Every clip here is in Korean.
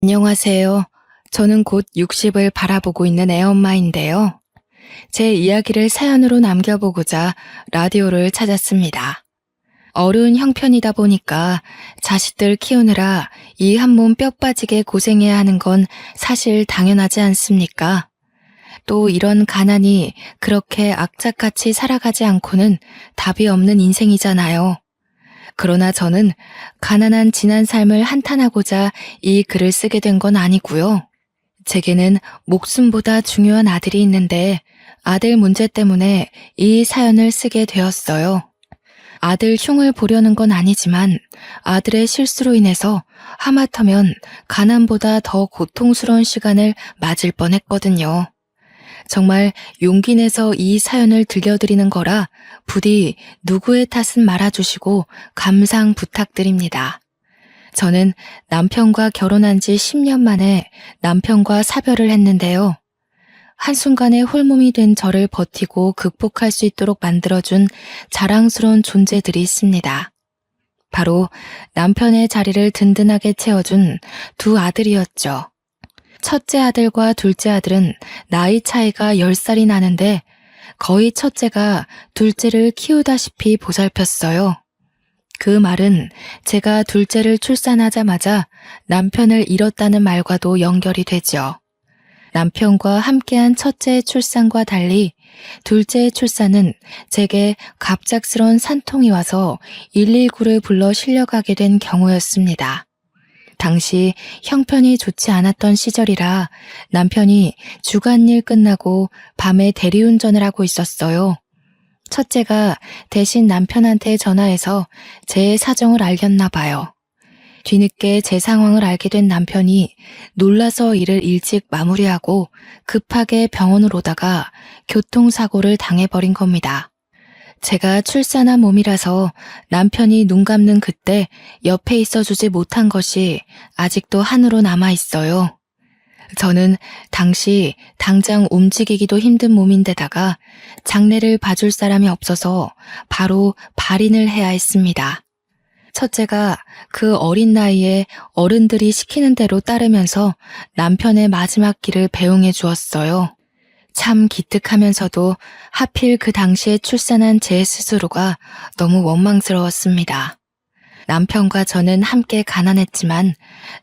안녕하세요. 저는 곧 60을 바라보고 있는 애엄마인데요. 제 이야기를 사연으로 남겨보고자 라디오를 찾았습니다. 어려운 형편이다 보니까 자식들 키우느라 이 한 몸 뼈 빠지게 고생해야 하는 건 사실 당연하지 않습니까? 또 이런 가난이 그렇게 악착같이 살아가지 않고는 답이 없는 인생이잖아요. 그러나 저는 가난한 지난 삶을 한탄하고자 이 글을 쓰게 된 건 아니고요. 제게는 목숨보다 중요한 아들이 있는데 아들 문제 때문에 이 사연을 쓰게 되었어요. 아들 흉을 보려는 건 아니지만 아들의 실수로 인해서 하마터면 가난보다 더 고통스러운 시간을 맞을 뻔했거든요. 정말 용기 내서 이 사연을 들려드리는 거라 부디 누구의 탓은 말아주시고 감상 부탁드립니다. 저는 남편과 결혼한 지 10년 만에 남편과 사별을 했는데요. 한순간에 홀몸이 된 저를 버티고 극복할 수 있도록 만들어준 자랑스러운 존재들이 있습니다. 바로 남편의 자리를 든든하게 채워준 두 아들이었죠. 첫째 아들과 둘째 아들은 나이 차이가 10살이 나는데 거의 첫째가 둘째를 키우다시피 보살폈어요. 그 말은 제가 둘째를 출산하자마자 남편을 잃었다는 말과도 연결이 되죠. 남편과 함께한 첫째의 출산과 달리 둘째의 출산은 제게 갑작스러운 산통이 와서 119를 불러 실려가게 된 경우였습니다. 당시 형편이 좋지 않았던 시절이라 남편이 주간일 끝나고 밤에 대리운전을 하고 있었어요. 첫째가 대신 남편한테 전화해서 제 사정을 알렸나 봐요. 뒤늦게 제 상황을 알게 된 남편이 놀라서 일을 일찍 마무리하고 급하게 병원을 오다가 교통사고를 당해버린 겁니다. 제가 출산한 몸이라서 남편이 눈 감는 그때 옆에 있어주지 못한 것이 아직도 한으로 남아있어요. 저는 당시 당장 움직이기도 힘든 몸인데다가 장례를 봐줄 사람이 없어서 바로 발인을 해야 했습니다. 첫째가 그 어린 나이에 어른들이 시키는 대로 따르면서 남편의 마지막 길을 배웅해 주었어요. 참 기특하면서도 하필 그 당시에 출산한 제 스스로가 너무 원망스러웠습니다. 남편과 저는 함께 가난했지만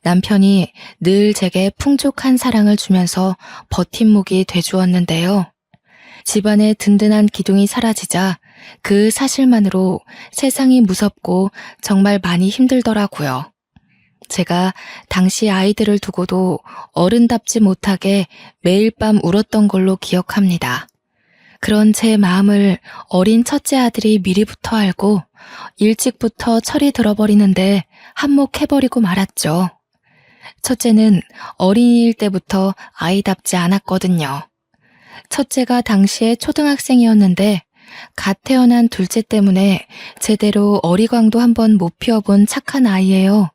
남편이 늘 제게 풍족한 사랑을 주면서 버팀목이 돼주었는데요. 집안의 든든한 기둥이 사라지자 그 사실만으로 세상이 무섭고 정말 많이 힘들더라고요. 제가 당시 아이들을 두고도 어른답지 못하게 매일 밤 울었던 걸로 기억합니다. 그런 제 마음을 어린 첫째 아들이 미리부터 알고 일찍부터 철이 들어버리는데 한몫해버리고 말았죠. 첫째는 어린이일 때부터 아이답지 않았거든요. 첫째가 당시에 초등학생이었는데 갓 태어난 둘째 때문에 제대로 어리광도 한번 못 피워본 착한 아이예요.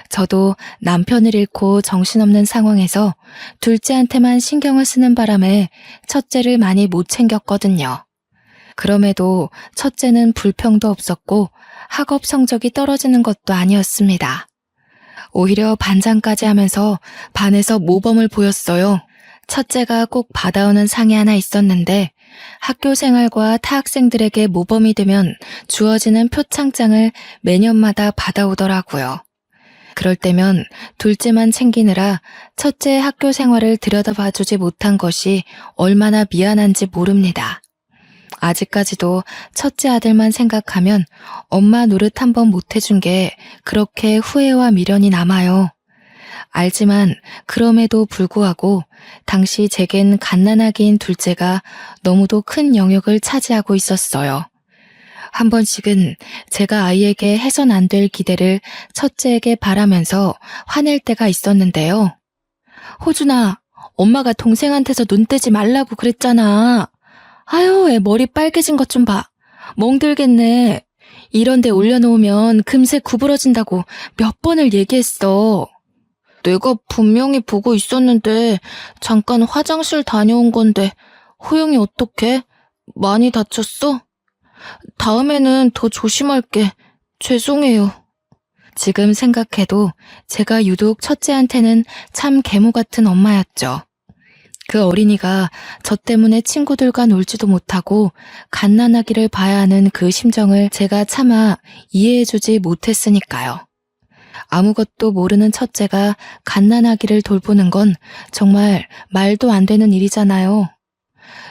저도 남편을 잃고 정신없는 상황에서 둘째한테만 신경을 쓰는 바람에 첫째를 많이 못 챙겼거든요. 그럼에도 첫째는 불평도 없었고 학업 성적이 떨어지는 것도 아니었습니다. 오히려 반장까지 하면서 반에서 모범을 보였어요. 첫째가 꼭 받아오는 상이 하나 있었는데 학교 생활과 타 학생들에게 모범이 되면 주어지는 표창장을 매년마다 받아오더라고요. 그럴 때면 둘째만 챙기느라 첫째의 학교 생활을 들여다봐주지 못한 것이 얼마나 미안한지 모릅니다. 아직까지도 첫째 아들만 생각하면 엄마 노릇 한번 못해준 게 그렇게 후회와 미련이 남아요. 알지만 그럼에도 불구하고 당시 제겐 갓난아기인 둘째가 너무도 큰 영역을 차지하고 있었어요. 한 번씩은 제가 아이에게 해선 안 될 기대를 첫째에게 바라면서 화낼 때가 있었는데요. 호준아, 엄마가 동생한테서 눈 떼지 말라고 그랬잖아. 아유, 애 머리 빨개진 것 좀 봐. 멍들겠네. 이런 데 올려놓으면 금세 구부러진다고 몇 번을 얘기했어. 내가 분명히 보고 있었는데 잠깐 화장실 다녀온 건데 호영이 어떡해? 많이 다쳤어? 다음에는 더 조심할게. 죄송해요. 지금 생각해도 제가 유독 첫째한테는 참 계모 같은 엄마였죠. 그 어린이가 저 때문에 친구들과 놀지도 못하고 갓난아기를 봐야 하는 그 심정을 제가 차마 이해해주지 못했으니까요. 아무것도 모르는 첫째가 갓난아기를 돌보는 건 정말 말도 안 되는 일이잖아요.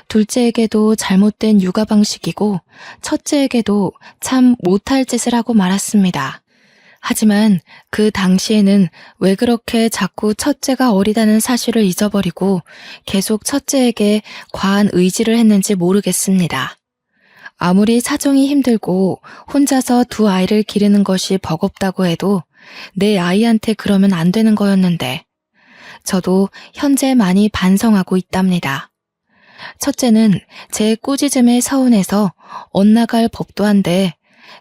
둘째에게도 잘못된 육아 방식이고 첫째에게도 참 못할 짓을 하고 말았습니다. 하지만 그 당시에는 왜 그렇게 자꾸 첫째가 어리다는 사실을 잊어버리고 계속 첫째에게 과한 의지를 했는지 모르겠습니다. 아무리 사정이 힘들고 혼자서 두 아이를 기르는 것이 버겁다고 해도 내 아이한테 그러면 안 되는 거였는데 저도 현재 많이 반성하고 있답니다. 첫째는 제 꾸짖음에 서운해서 엇나갈 법도 한데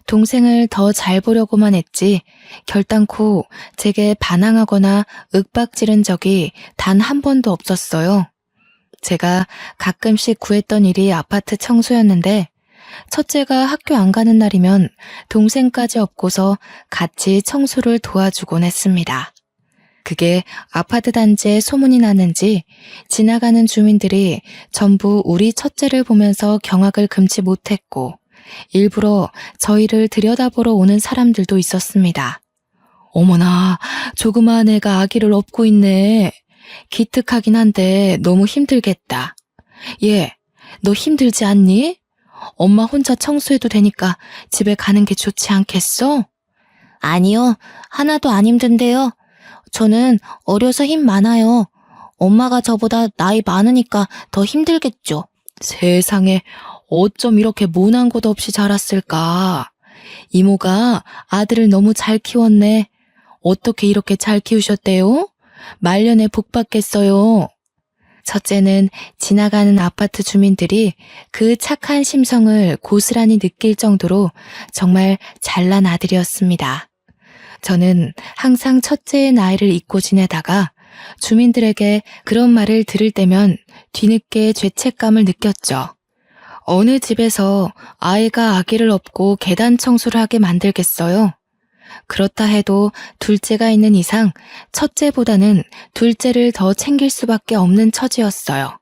동생을 더 잘 보려고만 했지 결단코 제게 반항하거나 윽박지른 적이 단 한 번도 없었어요. 제가 가끔씩 구했던 일이 아파트 청소였는데 첫째가 학교 안 가는 날이면 동생까지 업고서 같이 청소를 도와주곤 했습니다. 그게 아파트 단지에 소문이 났는지 지나가는 주민들이 전부 우리 첫째를 보면서 경악을 금치 못했고 일부러 저희를 들여다보러 오는 사람들도 있었습니다. 어머나, 조그마한 애가 아기를 업고 있네. 기특하긴 한데 너무 힘들겠다. 얘, 너 힘들지 않니? 엄마 혼자 청소해도 되니까 집에 가는 게 좋지 않겠어? 아니요, 하나도 안 힘든데요. 저는 어려서 힘 많아요. 엄마가 저보다 나이 많으니까 더 힘들겠죠. 세상에 어쩜 이렇게 모난 곳 없이 자랐을까? 이모가 아들을 너무 잘 키웠네. 어떻게 이렇게 잘 키우셨대요? 말년에 복 받겠어요. 첫째는 지나가는 아파트 주민들이 그 착한 심성을 고스란히 느낄 정도로 정말 잘난 아들이었습니다. 저는 항상 첫째의 나이를 잊고 지내다가 주민들에게 그런 말을 들을 때면 뒤늦게 죄책감을 느꼈죠. 어느 집에서 아이가 아기를 업고 계단 청소를 하게 만들겠어요? 그렇다 해도 둘째가 있는 이상 첫째보다는 둘째를 더 챙길 수밖에 없는 처지였어요.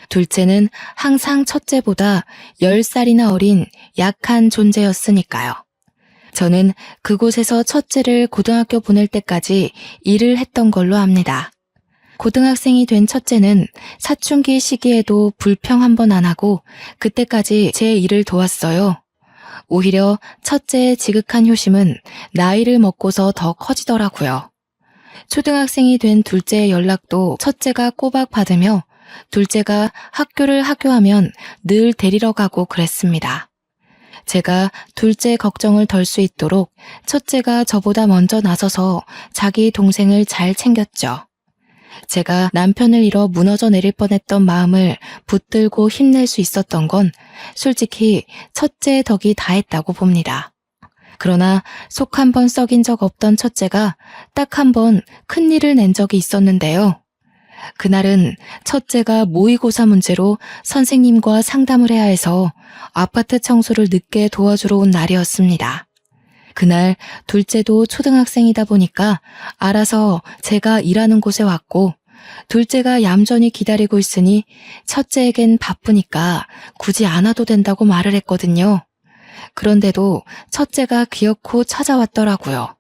둘째는 항상 첫째보다 10살이나 어린 약한 존재였으니까요. 저는 그곳에서 첫째를 고등학교 보낼 때까지 일을 했던 걸로 압니다. 고등학생이 된 첫째는 사춘기 시기에도 불평 한 번 안 하고 그때까지 제 일을 도왔어요. 오히려 첫째의 지극한 효심은 나이를 먹고서 더 커지더라고요. 초등학생이 된 둘째의 연락도 첫째가 꼬박 받으며 둘째가 학교를 하교하면 늘 데리러 가고 그랬습니다. 제가 둘째 걱정을 덜 수 있도록 첫째가 저보다 먼저 나서서 자기 동생을 잘 챙겼죠. 제가 남편을 잃어 무너져 내릴 뻔했던 마음을 붙들고 힘낼 수 있었던 건 솔직히 첫째의 덕이 다했다고 봅니다. 그러나 속 한 번 썩인 적 없던 첫째가 딱 한 번 큰일을 낸 적이 있었는데요. 그날은 첫째가 모의고사 문제로 선생님과 상담을 해야 해서 아파트 청소를 늦게 도와주러 온 날이었습니다. 그날 둘째도 초등학생이다 보니까 알아서 제가 일하는 곳에 왔고 둘째가 얌전히 기다리고 있으니 첫째에겐 바쁘니까 굳이 안 와도 된다고 말을 했거든요. 그런데도 첫째가 기어코 찾아왔더라고요.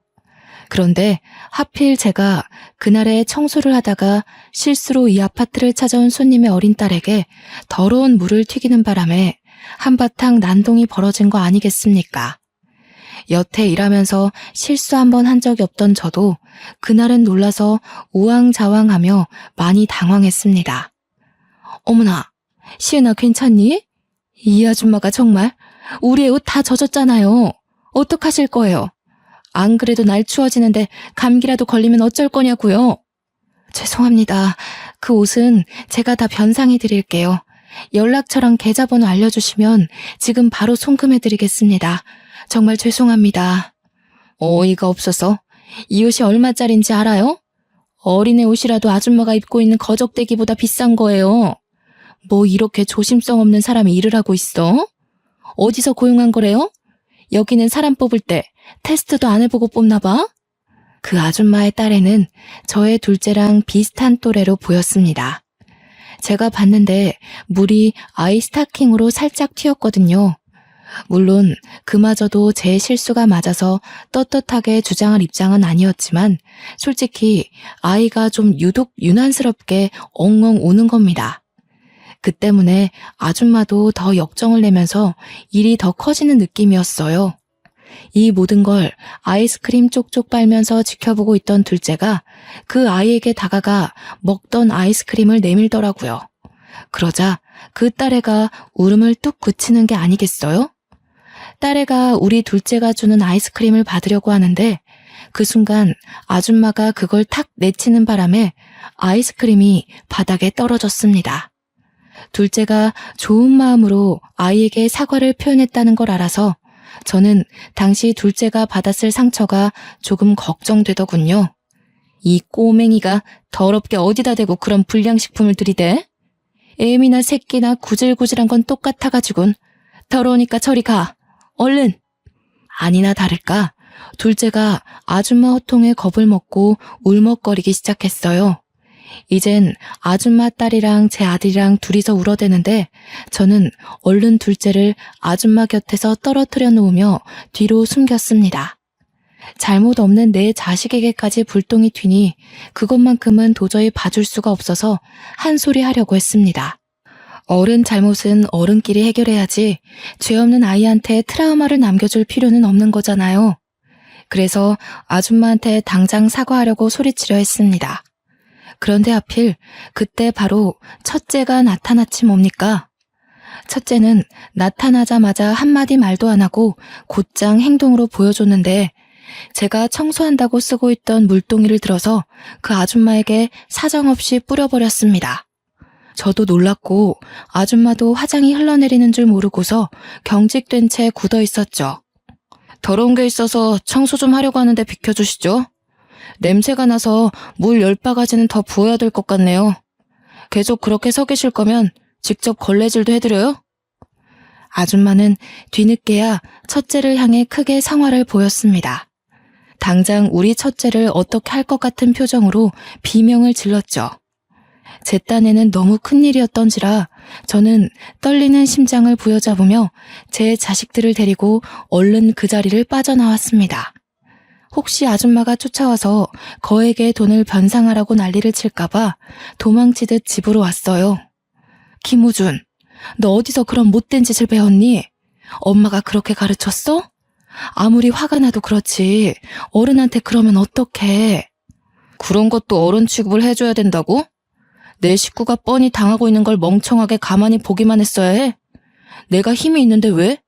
그런데 하필 제가 그날에 청소를 하다가 실수로 이 아파트를 찾아온 손님의 어린 딸에게 더러운 물을 튀기는 바람에 한바탕 난동이 벌어진 거 아니겠습니까? 여태 일하면서 실수 한 번 한 적이 없던 저도 그날은 놀라서 우왕좌왕하며 많이 당황했습니다. 어머나, 시은아 괜찮니? 이 아줌마가 정말 우리의 옷 다 젖었잖아요. 어떡하실 거예요? 안 그래도 날 추워지는데 감기라도 걸리면 어쩔 거냐고요? 죄송합니다. 그 옷은 제가 다 변상해 드릴게요. 연락처랑 계좌번호 알려주시면 지금 바로 송금해 드리겠습니다. 정말 죄송합니다. 어이가 없어서 이 옷이 얼마짜린지 알아요? 어린애 옷이라도 아줌마가 입고 있는 거적대기보다 비싼 거예요. 뭐 이렇게 조심성 없는 사람이 일을 하고 있어? 어디서 고용한 거래요? 여기는 사람 뽑을 때 테스트도 안 해보고 뽑나 봐? 그 아줌마의 딸에는 저의 둘째랑 비슷한 또래로 보였습니다. 제가 봤는데 물이 아이 스타킹으로 살짝 튀었거든요. 물론 그마저도 제 실수가 맞아서 떳떳하게 주장할 입장은 아니었지만 솔직히 아이가 좀 유독 유난스럽게 엉엉 우는 겁니다. 그 때문에 아줌마도 더 역정을 내면서 일이 더 커지는 느낌이었어요. 이 모든 걸 아이스크림 쪽쪽 빨면서 지켜보고 있던 둘째가 그 아이에게 다가가 먹던 아이스크림을 내밀더라고요. 그러자 그 딸애가 울음을 뚝 그치는 게 아니겠어요? 딸애가 우리 둘째가 주는 아이스크림을 받으려고 하는데 그 순간 아줌마가 그걸 탁 내치는 바람에 아이스크림이 바닥에 떨어졌습니다. 둘째가 좋은 마음으로 아이에게 사과를 표현했다는 걸 알아서 저는 당시 둘째가 받았을 상처가 조금 걱정되더군요. 이 꼬맹이가 더럽게 어디다 대고 그런 불량식품을 들이대? 애미나 새끼나 구질구질한 건 똑같아가지군. 더러우니까 저리 가. 얼른! 아니나 다를까 둘째가 아줌마 호통에 겁을 먹고 울먹거리기 시작했어요. 이젠 아줌마 딸이랑 제 아들이랑 둘이서 울어대는데 저는 얼른 둘째를 아줌마 곁에서 떨어뜨려 놓으며 뒤로 숨겼습니다. 잘못 없는 내 자식에게까지 불똥이 튀니 그것만큼은 도저히 봐줄 수가 없어서 한 소리 하려고 했습니다. 어른 잘못은 어른끼리 해결해야지 죄 없는 아이한테 트라우마를 남겨줄 필요는 없는 거잖아요. 그래서 아줌마한테 당장 사과하려고 소리치려 했습니다. 그런데 하필 그때 바로 첫째가 나타났지 뭡니까? 첫째는 나타나자마자 한마디 말도 안 하고 곧장 행동으로 보여줬는데 제가 청소한다고 쓰고 있던 물동이를 들어서 그 아줌마에게 사정없이 뿌려버렸습니다. 저도 놀랐고 아줌마도 화장이 흘러내리는 줄 모르고서 경직된 채 굳어 있었죠. 더러운 게 있어서 청소 좀 하려고 하는데 비켜주시죠. 냄새가 나서 물 10바가지는 더 부어야 될 것 같네요. 계속 그렇게 서 계실 거면 직접 걸레질도 해드려요? 아줌마는 뒤늦게야 첫째를 향해 크게 성화를 보였습니다. 당장 우리 첫째를 어떻게 할 것 같은 표정으로 비명을 질렀죠. 제 딴에는 너무 큰일이었던지라 저는 떨리는 심장을 부여잡으며 제 자식들을 데리고 얼른 그 자리를 빠져나왔습니다. 혹시 아줌마가 쫓아와서 거액의 돈을 변상하라고 난리를 칠까봐 도망치듯 집으로 왔어요. 김우준, 너 어디서 그런 못된 짓을 배웠니? 엄마가 그렇게 가르쳤어? 아무리 화가 나도 그렇지 어른한테 그러면 어떡해? 그런 것도 어른 취급을 해줘야 된다고? 내 식구가 뻔히 당하고 있는 걸 멍청하게 가만히 보기만 했어야 해? 내가 힘이 있는데 왜?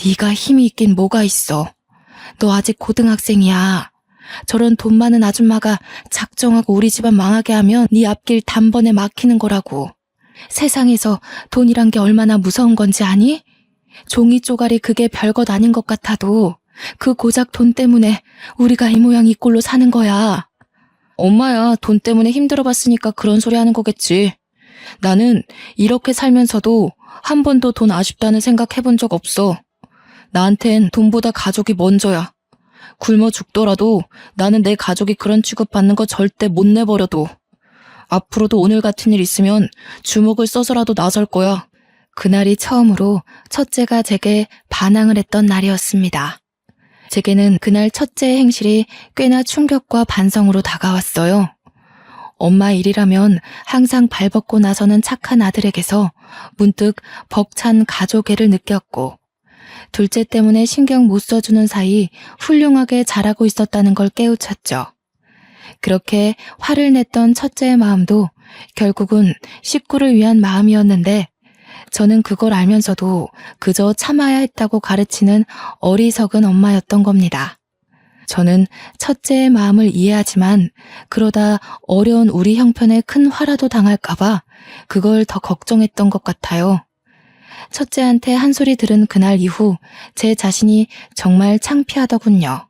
네가 힘이 있긴 뭐가 있어. 너 아직 고등학생이야. 저런 돈 많은 아줌마가 작정하고 우리 집안 망하게 하면 네 앞길 단번에 막히는 거라고. 세상에서 돈이란 게 얼마나 무서운 건지 아니? 종이 쪼가리 그게 별것 아닌 것 같아도 그 고작 돈 때문에 우리가 이 모양 이 꼴로 사는 거야. 엄마야 돈 때문에 힘들어봤으니까 그런 소리 하는 거겠지. 나는 이렇게 살면서도 한 번도 돈 아쉽다는 생각 해본 적 없어. 나한텐 돈보다 가족이 먼저야. 굶어 죽더라도 나는 내 가족이 그런 취급받는 거 절대 못 내버려둬. 앞으로도 오늘 같은 일 있으면 주먹을 써서라도 나설 거야. 그날이 처음으로 첫째가 제게 반항을 했던 날이었습니다. 제게는 그날 첫째의 행실이 꽤나 충격과 반성으로 다가왔어요. 엄마 일이라면 항상 발벗고 나서는 착한 아들에게서 문득 벅찬 가족애를 느꼈고 둘째 때문에 신경 못 써주는 사이 훌륭하게 자라고 있었다는 걸 깨우쳤죠. 그렇게 화를 냈던 첫째의 마음도 결국은 식구를 위한 마음이었는데 저는 그걸 알면서도 그저 참아야 했다고 가르치는 어리석은 엄마였던 겁니다. 저는 첫째의 마음을 이해하지만 그러다 어려운 우리 형편에 큰 화라도 당할까봐 그걸 더 걱정했던 것 같아요. 첫째한테 한 소리 들은 그날 이후 제 자신이 정말 창피하더군요.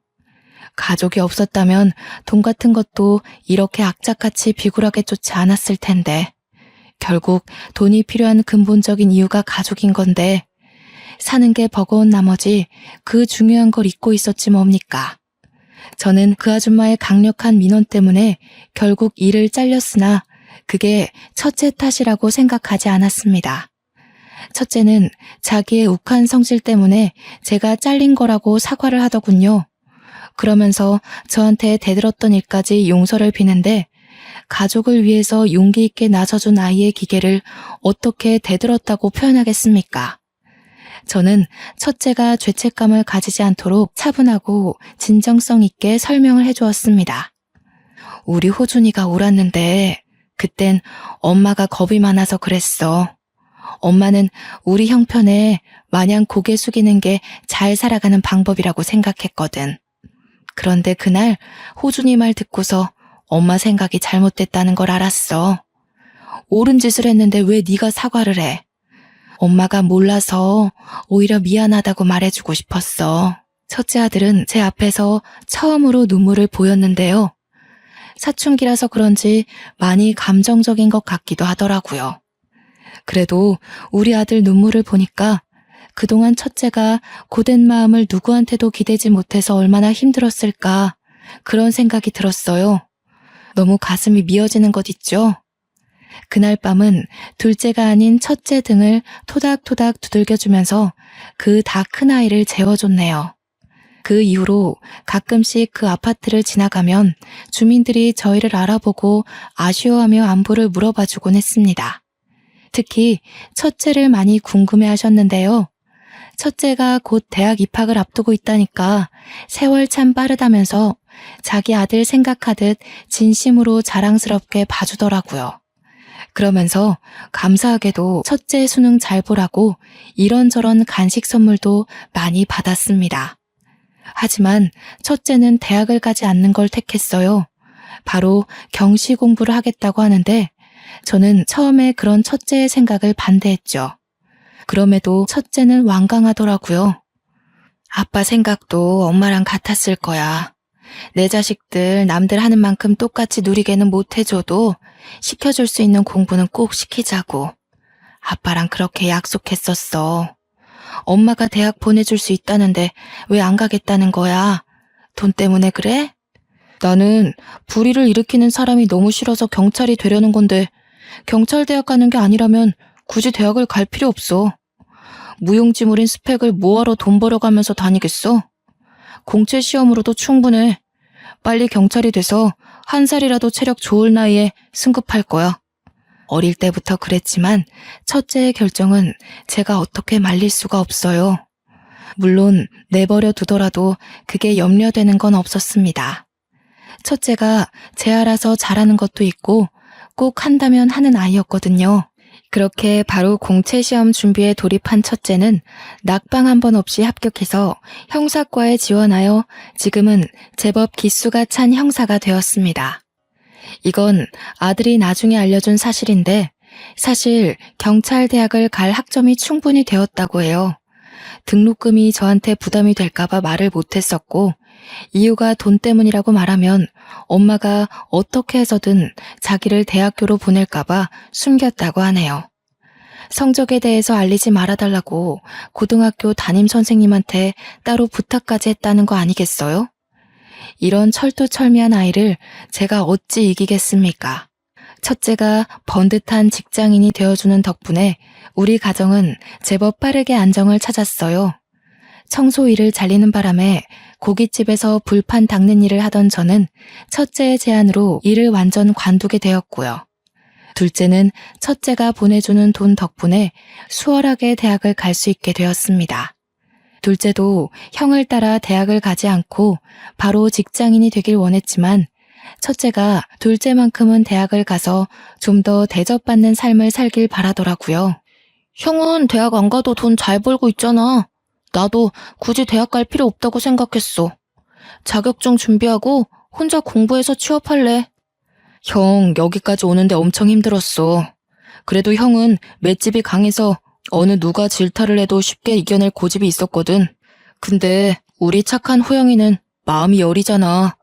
가족이 없었다면 돈 같은 것도 이렇게 악착같이 비굴하게 쫓지 않았을 텐데 결국 돈이 필요한 근본적인 이유가 가족인 건데 사는 게 버거운 나머지 그 중요한 걸 잊고 있었지 뭡니까? 저는 그 아줌마의 강력한 민원 때문에 결국 일을 잘렸으나 그게 첫째 탓이라고 생각하지 않았습니다. 첫째는 자기의 욱한 성질 때문에 제가 잘린 거라고 사과를 하더군요. 그러면서 저한테 대들었던 일까지 용서를 비는데 가족을 위해서 용기 있게 나서준 아이의 기계를 어떻게 대들었다고 표현하겠습니까? 저는 첫째가 죄책감을 가지지 않도록 차분하고 진정성 있게 설명을 해주었습니다. 우리 호준이가 울었는데 그땐 엄마가 겁이 많아서 그랬어. 엄마는 우리 형편에 마냥 고개 숙이는 게 잘 살아가는 방법이라고 생각했거든. 그런데 그날 호준이 말 듣고서 엄마 생각이 잘못됐다는 걸 알았어. 옳은 짓을 했는데 왜 네가 사과를 해? 엄마가 몰라서 오히려 미안하다고 말해주고 싶었어. 첫째 아들은 제 앞에서 처음으로 눈물을 보였는데요. 사춘기라서 그런지 많이 감정적인 것 같기도 하더라고요. 그래도 우리 아들 눈물을 보니까 그동안 첫째가 고된 마음을 누구한테도 기대지 못해서 얼마나 힘들었을까 그런 생각이 들었어요. 너무 가슴이 미어지는 것 있죠? 그날 밤은 둘째가 아닌 첫째 등을 토닥토닥 두들겨주면서 그 다 큰 아이를 재워줬네요. 그 이후로 가끔씩 그 아파트를 지나가면 주민들이 저희를 알아보고 아쉬워하며 안부를 물어봐주곤 했습니다. 특히 첫째를 많이 궁금해하셨는데요. 첫째가 곧 대학 입학을 앞두고 있다니까 세월 참 빠르다면서 자기 아들 생각하듯 진심으로 자랑스럽게 봐주더라고요. 그러면서 감사하게도 첫째 수능 잘 보라고 이런저런 간식 선물도 많이 받았습니다. 하지만 첫째는 대학을 가지 않는 걸 택했어요. 바로 경시 공부를 하겠다고 하는데 저는 처음에 그런 첫째의 생각을 반대했죠. 그럼에도 첫째는 완강하더라고요. 아빠 생각도 엄마랑 같았을 거야. 내 자식들 남들 하는 만큼 똑같이 누리게는 못해줘도 시켜줄 수 있는 공부는 꼭 시키자고. 아빠랑 그렇게 약속했었어. 엄마가 대학 보내줄 수 있다는데 왜 안 가겠다는 거야? 돈 때문에 그래? 나는 불의를 일으키는 사람이 너무 싫어서 경찰이 되려는 건데 경찰대학 가는 게 아니라면 굳이 대학을 갈 필요 없어. 무용지물인 스펙을 뭐하러 돈 벌어가면서 다니겠어? 공채 시험으로도 충분해. 빨리 경찰이 돼서 한 살이라도 체력 좋을 나이에 승급할 거야. 어릴 때부터 그랬지만 첫째의 결정은 제가 어떻게 말릴 수가 없어요. 물론 내버려 두더라도 그게 염려되는 건 없었습니다. 첫째가 제 알아서 잘하는 것도 있고 꼭 한다면 하는 아이였거든요. 그렇게 바로 공채 시험 준비에 돌입한 첫째는 낙방 한 번 없이 합격해서 형사과에 지원하여 지금은 제법 기수가 찬 형사가 되었습니다. 이건 아들이 나중에 알려준 사실인데 사실 경찰대학을 갈 학점이 충분히 되었다고 해요. 등록금이 저한테 부담이 될까봐 말을 못했었고 이유가 돈 때문이라고 말하면 엄마가 어떻게 해서든 자기를 대학교로 보낼까봐 숨겼다고 하네요. 성적에 대해서 알리지 말아달라고 고등학교 담임 선생님한테 따로 부탁까지 했다는 거 아니겠어요? 이런 철두철미한 아이를 제가 어찌 이기겠습니까? 첫째가 번듯한 직장인이 되어주는 덕분에 우리 가정은 제법 빠르게 안정을 찾았어요. 청소 일을 잘리는 바람에 고깃집에서 불판 닦는 일을 하던 저는 첫째의 제안으로 일을 완전 관두게 되었고요. 둘째는 첫째가 보내주는 돈 덕분에 수월하게 대학을 갈 수 있게 되었습니다. 둘째도 형을 따라 대학을 가지 않고 바로 직장인이 되길 원했지만 첫째가 둘째만큼은 대학을 가서 좀 더 대접받는 삶을 살길 바라더라고요. 형은 대학 안 가도 돈 잘 벌고 있잖아. 나도 굳이 대학 갈 필요 없다고 생각했어. 자격증 준비하고 혼자 공부해서 취업할래. 형, 여기까지 오는데 엄청 힘들었어. 그래도 형은 맷집이 강해서 어느 누가 질타를 해도 쉽게 이겨낼 고집이 있었거든. 근데 우리 착한 호영이는 마음이 여리잖아.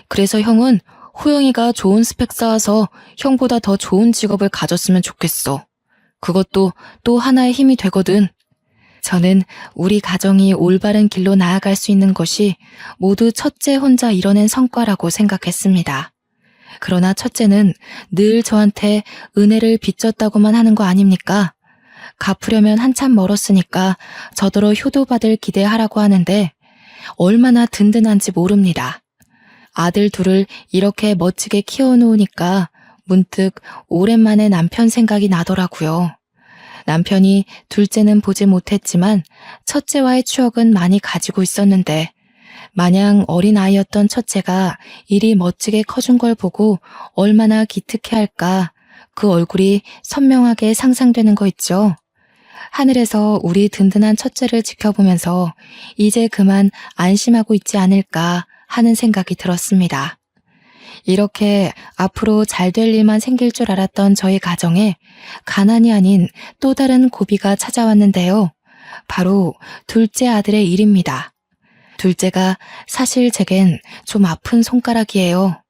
그래서 형은 호영이가 좋은 스펙 쌓아서 형보다 더 좋은 직업을 가졌으면 좋겠어. 그것도 또 하나의 힘이 되거든. 저는 우리 가정이 올바른 길로 나아갈 수 있는 것이 모두 첫째 혼자 이뤄낸 성과라고 생각했습니다. 그러나 첫째는 늘 저한테 은혜를 빚졌다고만 하는 거 아닙니까? 갚으려면 한참 멀었으니까 저더러 효도받을 기대하라고 하는데 얼마나 든든한지 모릅니다. 아들 둘을 이렇게 멋지게 키워놓으니까 문득 오랜만에 남편 생각이 나더라고요. 남편이 둘째는 보지 못했지만 첫째와의 추억은 많이 가지고 있었는데 마냥 어린아이였던 첫째가 이리 멋지게 커준 걸 보고 얼마나 기특해할까 그 얼굴이 선명하게 상상되는 거 있죠. 하늘에서 우리 든든한 첫째를 지켜보면서 이제 그만 안심하고 있지 않을까 하는 생각이 들었습니다. 이렇게 앞으로 잘 될 일만 생길 줄 알았던 저희 가정에 가난이 아닌 또 다른 고비가 찾아왔는데요. 바로 둘째 아들의 일입니다. 둘째가 사실 제겐 좀 아픈 손가락이에요.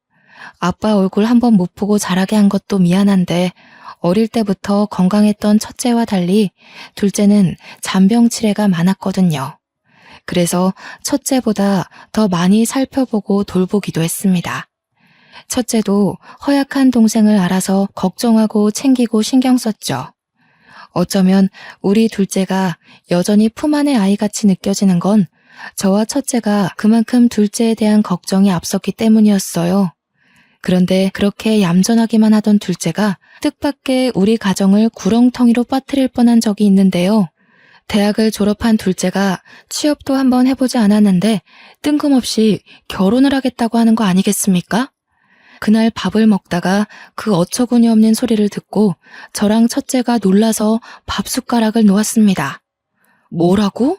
아빠 얼굴 한번 못 보고 자라게 한 것도 미안한데 어릴 때부터 건강했던 첫째와 달리 둘째는 잔병치레가 많았거든요. 그래서 첫째보다 더 많이 살펴보고 돌보기도 했습니다. 첫째도 허약한 동생을 알아서 걱정하고 챙기고 신경 썼죠. 어쩌면 우리 둘째가 여전히 품 안의 아이같이 느껴지는 건 저와 첫째가 그만큼 둘째에 대한 걱정이 앞섰기 때문이었어요. 그런데 그렇게 얌전하기만 하던 둘째가 뜻밖의 우리 가정을 구렁텅이로 빠뜨릴 뻔한 적이 있는데요. 대학을 졸업한 둘째가 취업도 한번 해보지 않았는데 뜬금없이 결혼을 하겠다고 하는 거 아니겠습니까? 그날 밥을 먹다가 그 어처구니 없는 소리를 듣고 저랑 첫째가 놀라서 밥숟가락을 놓았습니다. 뭐라고?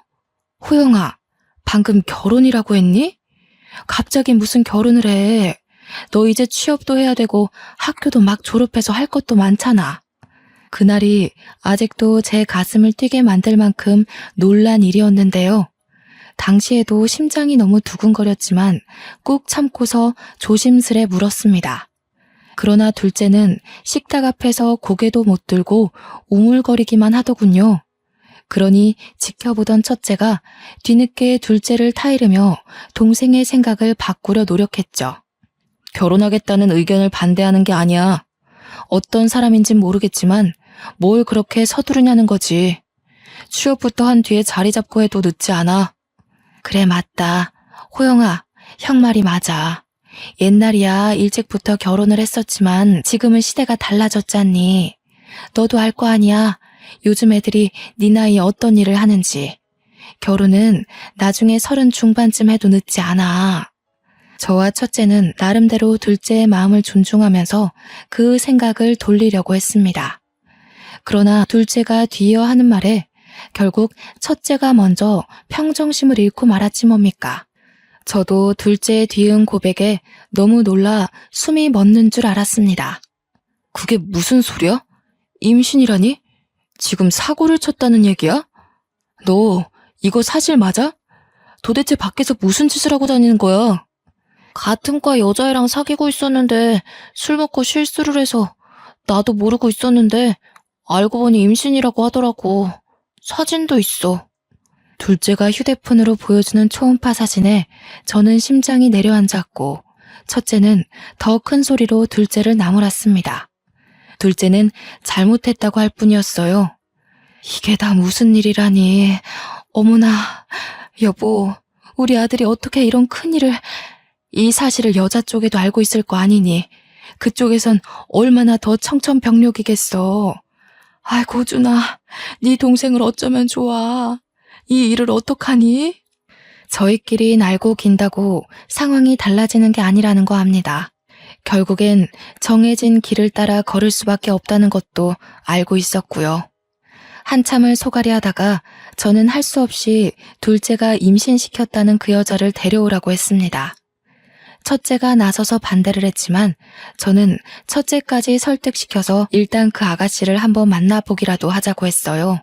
호영아, 방금 결혼이라고 했니? 갑자기 무슨 결혼을 해? 너 이제 취업도 해야 되고 학교도 막 졸업해서 할 것도 많잖아. 그날이 아직도 제 가슴을 뛰게 만들 만큼 놀란 일이었는데요. 당시에도 심장이 너무 두근거렸지만 꾹 참고서 조심스레 물었습니다. 그러나 둘째는 식탁 앞에서 고개도 못 들고 우물거리기만 하더군요. 그러니 지켜보던 첫째가 뒤늦게 둘째를 타이르며 동생의 생각을 바꾸려 노력했죠. 결혼하겠다는 의견을 반대하는 게 아니야. 어떤 사람인진 모르겠지만 뭘 그렇게 서두르냐는 거지. 취업부터 한 뒤에 자리 잡고 해도 늦지 않아. 그래, 맞다. 호영아, 형 말이 맞아. 옛날이야 일찍부터 결혼을 했었지만 지금은 시대가 달라졌잖니. 너도 알 거 아니야. 요즘 애들이 네 나이에 어떤 일을 하는지. 결혼은 나중에 30 중반쯤 해도 늦지 않아. 저와 첫째는 나름대로 둘째의 마음을 존중하면서 그 생각을 돌리려고 했습니다. 그러나 둘째가 뒤이어 하는 말에 결국 첫째가 먼저 평정심을 잃고 말았지 뭡니까. 저도 둘째의 뒤이은 고백에 너무 놀라 숨이 멎는 줄 알았습니다. 그게 무슨 소리야? 임신이라니? 지금 사고를 쳤다는 얘기야? 너 이거 사실 맞아? 도대체 밖에서 무슨 짓을 하고 다니는 거야? 같은 과 여자애랑 사귀고 있었는데 술 먹고 실수를 해서 나도 모르고 있었는데 알고 보니 임신이라고 하더라고. 사진도 있어. 둘째가 휴대폰으로 보여주는 초음파 사진에 저는 심장이 내려앉았고 첫째는 더 큰 소리로 둘째를 나무랐습니다. 둘째는 잘못했다고 할 뿐이었어요. 이게 다 무슨 일이라니. 어머나, 여보, 우리 아들이 어떻게 이런 큰일을... 이 사실을 여자 쪽에도 알고 있을 거 아니니. 그쪽에선 얼마나 더 청천벽력이겠어. 아이고, 준아, 네 동생을 어쩌면 좋아. 이 일을 어떡하니? 저희끼리 날고 긴다고 상황이 달라지는 게 아니라는 거 압니다. 결국엔 정해진 길을 따라 걸을 수밖에 없다는 것도 알고 있었고요. 한참을 소갈이 하다가 저는 할 수 없이 둘째가 임신시켰다는 그 여자를 데려오라고 했습니다. 첫째가 나서서 반대를 했지만 저는 첫째까지 설득시켜서 일단 그 아가씨를 한번 만나보기라도 하자고 했어요.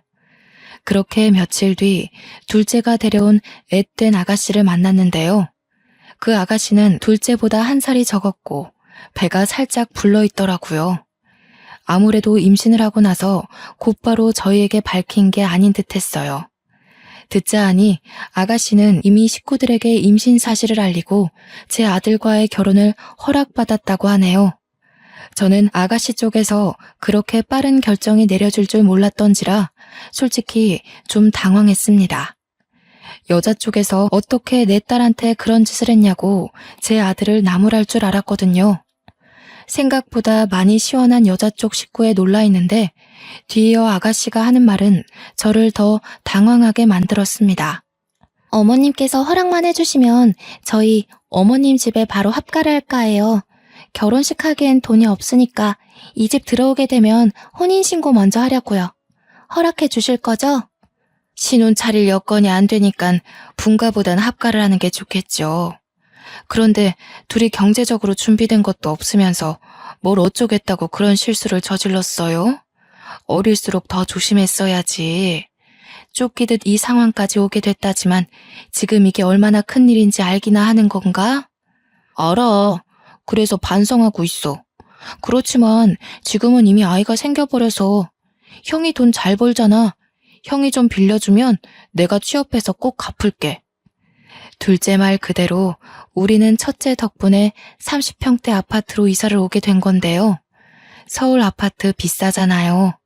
그렇게 며칠 뒤 둘째가 데려온 앳된 아가씨를 만났는데요. 그 아가씨는 둘째보다 1살이 적었고 배가 살짝 불러있더라고요. 아무래도 임신을 하고 나서 곧바로 저희에게 밝힌 게 아닌 듯 했어요. 듣자 하니 아가씨는 이미 식구들에게 임신 사실을 알리고 제 아들과의 결혼을 허락받았다고 하네요. 저는 아가씨 쪽에서 그렇게 빠른 결정이 내려질 줄 몰랐던지라 솔직히 좀 당황했습니다. 여자 쪽에서 어떻게 내 딸한테 그런 짓을 했냐고 제 아들을 나무랄 줄 알았거든요. 생각보다 많이 시원한 여자 쪽 식구에 놀라 있는데 뒤이어 아가씨가 하는 말은 저를 더 당황하게 만들었습니다. 어머님께서 허락만 해주시면 저희 어머님 집에 바로 합가를 할까 해요. 결혼식 하기엔 돈이 없으니까 이 집 들어오게 되면 혼인신고 먼저 하려고요. 허락해 주실 거죠? 신혼 차릴 여건이 안 되니깐 분가보단 합가를 하는 게 좋겠죠. 그런데 둘이 경제적으로 준비된 것도 없으면서 뭘 어쩌겠다고 그런 실수를 저질렀어요? 어릴수록 더 조심했어야지. 쫓기듯 이 상황까지 오게 됐다지만 지금 이게 얼마나 큰일인지 알기나 하는 건가? 알아. 그래서 반성하고 있어. 그렇지만 지금은 이미 아이가 생겨버려서 형이 돈 잘 벌잖아. 형이 좀 빌려주면 내가 취업해서 꼭 갚을게. 둘째 말 그대로 우리는 첫째 덕분에 30평대 아파트로 이사를 오게 된 건데요. 서울 아파트 비싸잖아요.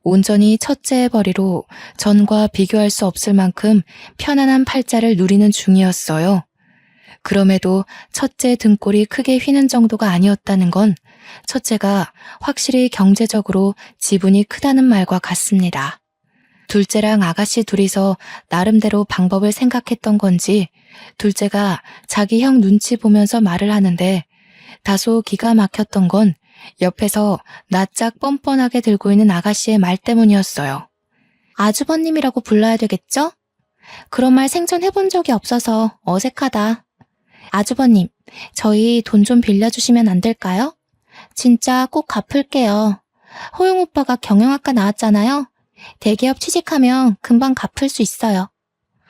온전히 첫째의 벌이로 전과 비교할 수 없을 만큼 편안한 팔자를 누리는 중이었어요. 그럼에도 첫째 등골이 크게 휘는 정도가 아니었다는 건 첫째가 확실히 경제적으로 지분이 크다는 말과 같습니다. 둘째랑 아가씨 둘이서 나름대로 방법을 생각했던 건지 둘째가 자기 형 눈치 보면서 말을 하는데 다소 기가 막혔던 건 옆에서 낯짝 뻔뻔하게 들고 있는 아가씨의 말 때문이었어요. 아주버님이라고 불러야 되겠죠? 그런 말 생전 해본 적이 없어서 어색하다. 아주버님, 저희 돈 좀 빌려주시면 안 될까요? 진짜 꼭 갚을게요. 호용 오빠가 경영학과 나왔잖아요. 대기업 취직하면 금방 갚을 수 있어요.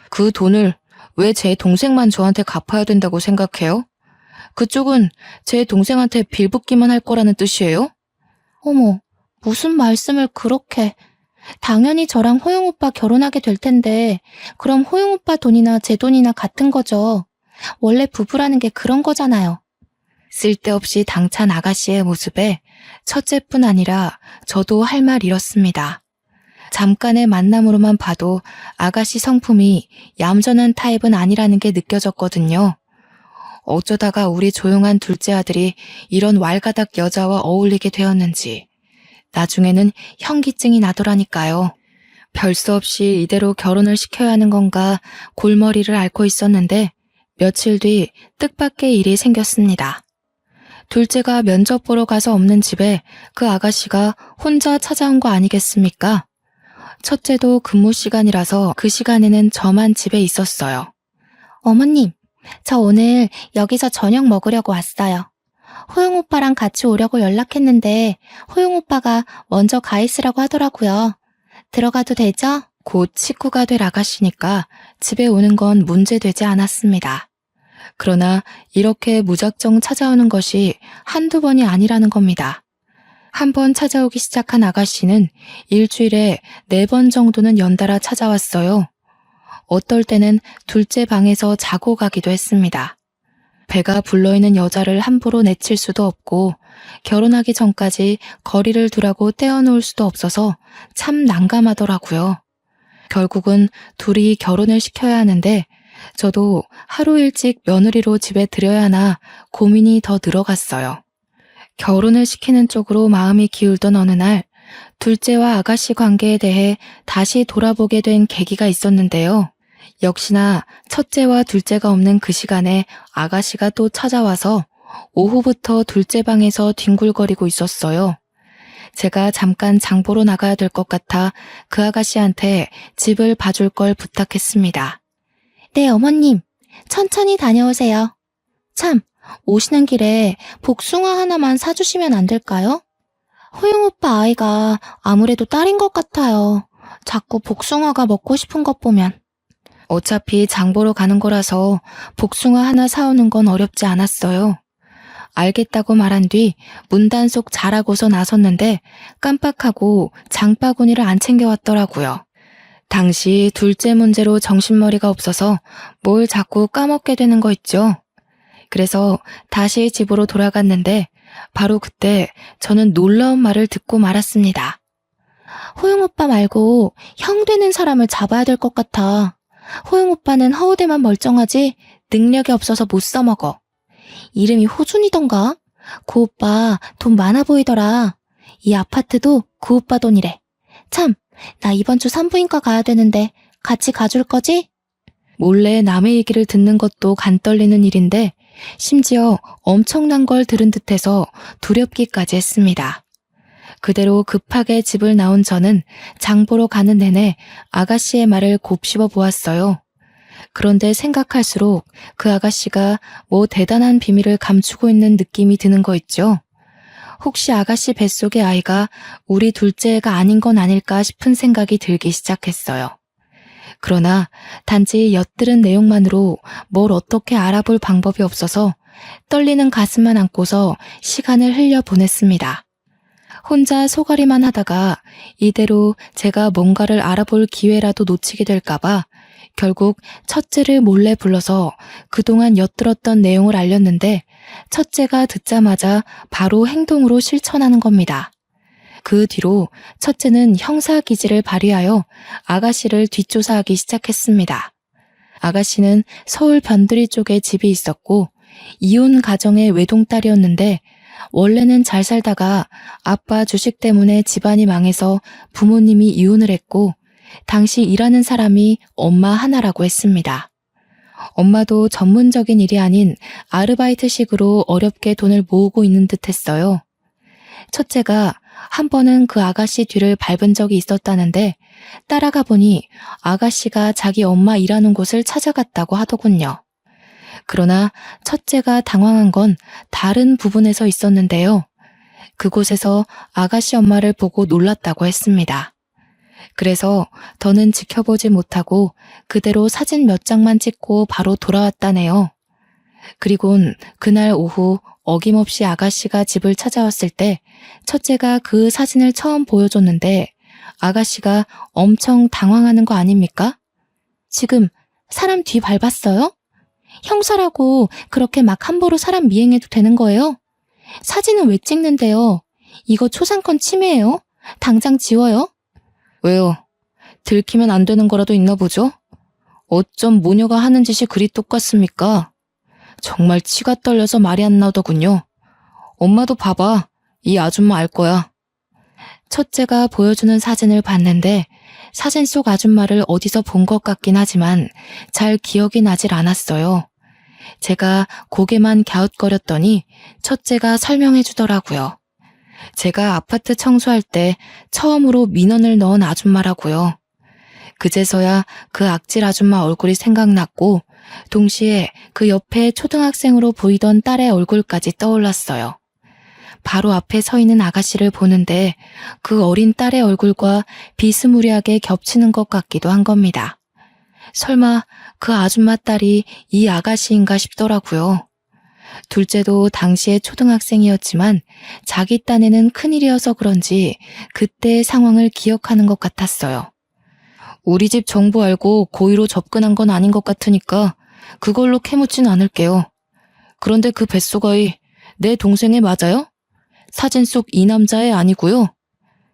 그 돈을 왜 제 동생만 저한테 갚아야 된다고 생각해요? 그쪽은 제 동생한테 빌붙기만 할 거라는 뜻이에요? 어머, 무슨 말씀을 그렇게... 당연히 저랑 호용 오빠 결혼하게 될 텐데 그럼 호용 오빠 돈이나 제 돈이나 같은 거죠. 원래 부부라는 게 그런 거잖아요. 쓸데없이 당찬 아가씨의 모습에 첫째뿐 아니라 저도 할 말 잃었습니다. 잠깐의 만남으로만 봐도 아가씨 성품이 얌전한 타입은 아니라는 게 느껴졌거든요. 어쩌다가 우리 조용한 둘째 아들이 이런 왈가닥 여자와 어울리게 되었는지 나중에는 현기증이 나더라니까요. 별 수 없이 이대로 결혼을 시켜야 하는 건가 골머리를 앓고 있었는데 며칠 뒤 뜻밖의 일이 생겼습니다. 둘째가 면접 보러 가서 없는 집에 그 아가씨가 혼자 찾아온 거 아니겠습니까? 첫째도 근무 시간이라서 그 시간에는 저만 집에 있었어요. 어머님, 저 오늘 여기서 저녁 먹으려고 왔어요. 호용 오빠랑 같이 오려고 연락했는데 호용 오빠가 먼저 가 있으라고 하더라고요. 들어가도 되죠? 곧 식구가 될 아가씨니까 집에 오는 건 문제되지 않았습니다. 그러나 이렇게 무작정 찾아오는 것이 한두 번이 아니라는 겁니다. 한 번 찾아오기 시작한 아가씨는 일주일에 4번 정도는 연달아 찾아왔어요. 어떨 때는 둘째 방에서 자고 가기도 했습니다. 배가 불러있는 여자를 함부로 내칠 수도 없고 결혼하기 전까지 거리를 두라고 떼어놓을 수도 없어서 참 난감하더라고요. 결국은 둘이 결혼을 시켜야 하는데 저도 하루 일찍 며느리로 집에 들여야 하나 고민이 더 늘어갔어요. 결혼을 시키는 쪽으로 마음이 기울던 어느 날 둘째와 아가씨 관계에 대해 다시 돌아보게 된 계기가 있었는데요. 역시나 첫째와 둘째가 없는 그 시간에 아가씨가 또 찾아와서 오후부터 둘째 방에서 뒹굴거리고 있었어요. 제가 잠깐 장보러 나가야 될 것 같아 그 아가씨한테 집을 봐줄 걸 부탁했습니다. 네, 어머님. 천천히 다녀오세요. 참, 오시는 길에 복숭아 하나만 사주시면 안 될까요? 호용 오빠 아이가 아무래도 딸인 것 같아요. 자꾸 복숭아가 먹고 싶은 것 보면. 어차피 장 보러 가는 거라서 복숭아 하나 사오는 건 어렵지 않았어요. 알겠다고 말한 뒤 문단속 잘하고서 나섰는데 깜빡하고 장바구니를 안 챙겨왔더라고요. 당시 둘째 문제로 정신머리가 없어서 뭘 자꾸 까먹게 되는 거 있죠. 그래서 다시 집으로 돌아갔는데 바로 그때 저는 놀라운 말을 듣고 말았습니다. 호영 오빠 말고 형 되는 사람을 잡아야 될 것 같아. 호영 오빠는 허우대만 멀쩡하지 능력이 없어서 못 써먹어. 이름이 호준이던가? 그 오빠 돈 많아 보이더라. 이 아파트도 그 오빠 돈이래. 참, 나 이번 주 산부인과 가야 되는데 같이 가줄 거지? 몰래 남의 얘기를 듣는 것도 간 떨리는 일인데 심지어 엄청난 걸 들은 듯해서 두렵기까지 했습니다. 그대로 급하게 집을 나온 저는 장 보러 가는 내내 아가씨의 말을 곱씹어 보았어요. 그런데 생각할수록 그 아가씨가 뭐 대단한 비밀을 감추고 있는 느낌이 드는 거 있죠. 혹시 아가씨 뱃속의 아이가 우리 둘째 애가 아닌 건 아닐까 싶은 생각이 들기 시작했어요. 그러나 단지 엿들은 내용만으로 뭘 어떻게 알아볼 방법이 없어서 떨리는 가슴만 안고서 시간을 흘려보냈습니다. 혼자 소가리만 하다가 이대로 제가 뭔가를 알아볼 기회라도 놓치게 될까봐 결국 첫째를 몰래 불러서 그동안 엿들었던 내용을 알렸는데 첫째가 듣자마자 바로 행동으로 실천하는 겁니다. 그 뒤로 첫째는 형사기질을 발휘하여 아가씨를 뒷조사하기 시작했습니다. 아가씨는 서울 변두리 쪽에 집이 있었고 이혼 가정의 외동딸이었는데 원래는 잘 살다가 아빠 주식 때문에 집안이 망해서 부모님이 이혼을 했고 당시 일하는 사람이 엄마 하나라고 했습니다. 엄마도 전문적인 일이 아닌 아르바이트식으로 어렵게 돈을 모으고 있는 듯 했어요. 첫째가 한 번은 그 아가씨 뒤를 밟은 적이 있었다는데 따라가 보니 아가씨가 자기 엄마 일하는 곳을 찾아갔다고 하더군요. 그러나 첫째가 당황한 건 다른 부분에서 있었는데요. 그곳에서 아가씨 엄마를 보고 놀랐다고 했습니다. 그래서 더는 지켜보지 못하고 그대로 사진 몇 장만 찍고 바로 돌아왔다네요. 그리곤 그날 오후 어김없이 아가씨가 집을 찾아왔을 때 첫째가 그 사진을 처음 보여줬는데 아가씨가 엄청 당황하는 거 아닙니까? 지금 사람 뒤 밟았어요? 형사라고 그렇게 막 함부로 사람 미행해도 되는 거예요? 사진은 왜 찍는데요? 이거 초상권 침해예요? 당장 지워요? 왜요? 들키면 안 되는 거라도 있나 보죠? 어쩜 모녀가 하는 짓이 그리 똑같습니까? 정말 치가 떨려서 말이 안 나오더군요. 엄마도 봐봐. 이 아줌마 알 거야. 첫째가 보여주는 사진을 봤는데 사진 속 아줌마를 어디서 본 것 같긴 하지만 잘 기억이 나질 않았어요. 제가 고개만 갸웃거렸더니 첫째가 설명해 주더라고요. 제가 아파트 청소할 때 처음으로 민원을 넣은 아줌마라고요. 그제서야 그 악질 아줌마 얼굴이 생각났고 동시에 그 옆에 초등학생으로 보이던 딸의 얼굴까지 떠올랐어요. 바로 앞에 서 있는 아가씨를 보는데 그 어린 딸의 얼굴과 비스무리하게 겹치는 것 같기도 한 겁니다. 설마 그 아줌마 딸이 이 아가씨인가 싶더라고요. 둘째도 당시에 초등학생이었지만 자기 딴에는 큰일이어서 그런지 그때의 상황을 기억하는 것 같았어요. 우리 집 정보 알고 고의로 접근한 건 아닌 것 같으니까 그걸로 캐묻진 않을게요. 그런데 그 뱃속아이 내 동생애 맞아요? 사진 속 이 남자애 아니고요.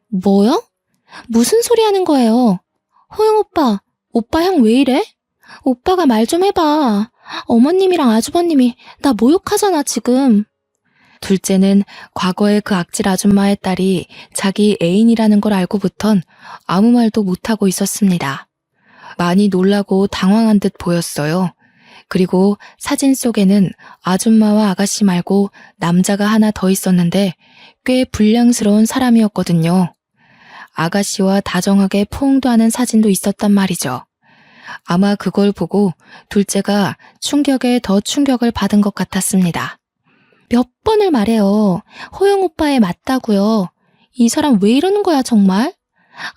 뭐요? 무슨 소리 하는 거예요? 호영 오빠, 오빠 형 왜 이래? 오빠가 말 좀 해봐. 어머님이랑 아주버님이 나 모욕하잖아 지금. 둘째는 과거에 그 악질 아줌마의 딸이 자기 애인이라는 걸 알고부턴 아무 말도 못하고 있었습니다. 많이 놀라고 당황한 듯 보였어요. 그리고 사진 속에는 아줌마와 아가씨 말고 남자가 하나 더 있었는데 꽤 불량스러운 사람이었거든요. 아가씨와 다정하게 포옹도 하는 사진도 있었단 말이죠. 아마 그걸 보고 둘째가 충격에 더 충격을 받은 것 같았습니다. 몇 번을 말해요. 호영 오빠에 맞다고요. 이 사람 왜 이러는 거야 정말?